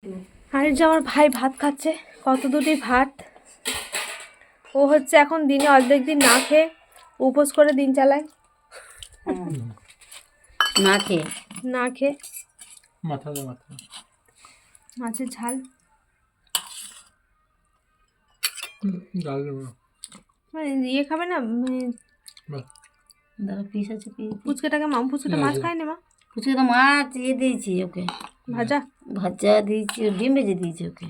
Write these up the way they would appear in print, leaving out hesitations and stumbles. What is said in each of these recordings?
আর যে আমার ভাই ভাত খাচ্ছে, কত দুটি ভাত। ও হচ্ছে এখন দিনে অর্ধেক দিন না খেয়ে উপোস করে দিন চালায়। না খেয়ে না খেয়ে মাথা মাছের ঝাল মানে ইয়ে খাবে না, দাদা পিস আছে ফুচকাটাকে ফুচকাটা মাছ খায় না মা, ফুচকা তো মাছ ইয়ে দিয়েছি ওকে, ভাজা ভাজা দিয়েছি, ডিম ভেজে দিয়েছি ওকে।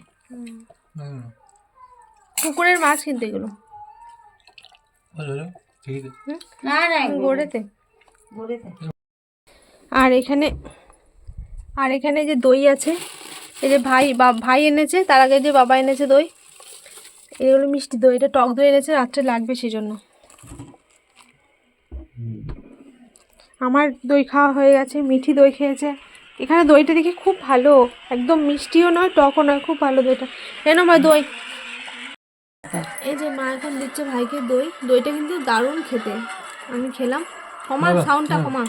পুকুরের মাছ কিনতে গেলো না না গড়েতে। আর এখানে যে দই আছে, এই যে ভাই এনেছে, তার আগে যে বাবা এনেছে দই, এগুলো মিষ্টি দই, এটা টক দই এনেছে, রাত্রে লাগবে সেই জন্য। আমার দই খাওয়া হয়ে গেছে, মিঠি দই খেয়েছে। এখানে দইটা দেখি খুব ভালো, একদম মিষ্টিও নয় টকও নয়, খুব ভালো দইটা। এনো মা দই। এই যে মা এখন দিচ্ছে ভাইকে দই, দইটা কিন্তু দারুণ খেতে, আমি খেলাম। কমা সাউন্ডটা কমা।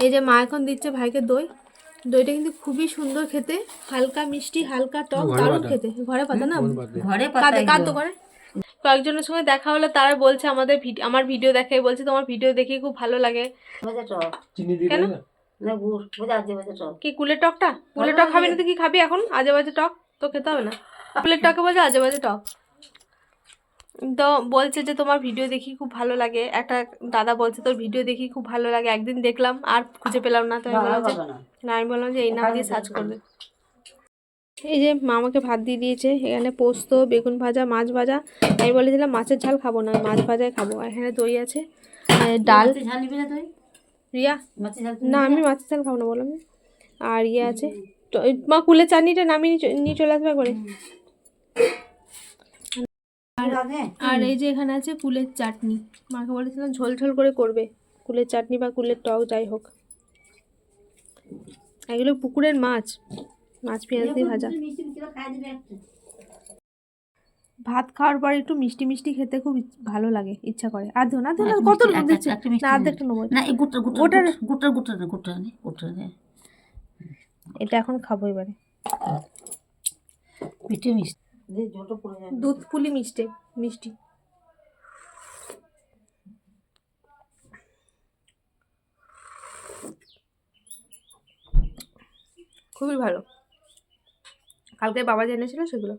এই যে মা এখন দিচ্ছে ভাইকে দই, দইটা কিন্তু খুবই সুন্দর খেতে, হালকা মিষ্টি হালকা টক, দারুণ খেতে। ঘরে পাতা না, ঘরে কার তো করে। কয়েকজনের সঙ্গে দেখা হলে তারা বলছে আমার ভিডিও দেখে, বলছে তোমার ভিডিও দেখে খুব ভালো লাগে। কেন কি কুলের টকটা? কুলের টক খাবি না তো কি খাবি এখন? আজে বাজে টক তো খেতে হবে না। কুলের টকে বলছে আজে বাজে টক। তো বলছে যে তোমার ভিডিও দেখি খুব ভালো লাগে, একটা দাদা বলছে তোর ভিডিও দেখি খুব ভালো লাগে, একদিন দেখলাম আর খুঁজে পেলাম না, তো আমি বললাম যে এই নাম দিয়ে সার্চ করবে। এই যে মা আমাকে ভাত দিয়ে দিয়েছে, এখানে পোস্ত, বেগুন ভাজা, মাছ ভাজা। আমি বলেছিলাম মাছের ঝাল খাবো না, মাছ ভাজাই খাবো। আর এখানে দই আছে, ডাল। রিয়া না, আমি মাছের ঝাল খাবো না বললাম। আর ইয়ে আছে, মা কুলের চাটনিটা নামিয়ে নিয়ে চলে আসবে একবারে। আর এই যে এখানে আছে কুলের চাটনি, মাকে বলেছিলাম ঝোল ঝোল করে করবে, কুলের চাটনি বা কুলের টক যাই হোক। এগুলো পুকুরের মাছ পেঁয়াজ দিয়ে ভাজা। ভাত খাওয়ার পর একটু মিষ্টি মিষ্টি খেতে খুব ভালো লাগে, ইচ্ছা করে। আর ধো না কত দিচ্ছে না, অর্ধেকটা নেবো না, এটা এখন খাবো এবারে। দুধ পুলি মিষ্টি খুবই ভালো। কালকে বাবা জেনেছিল সেগুলো।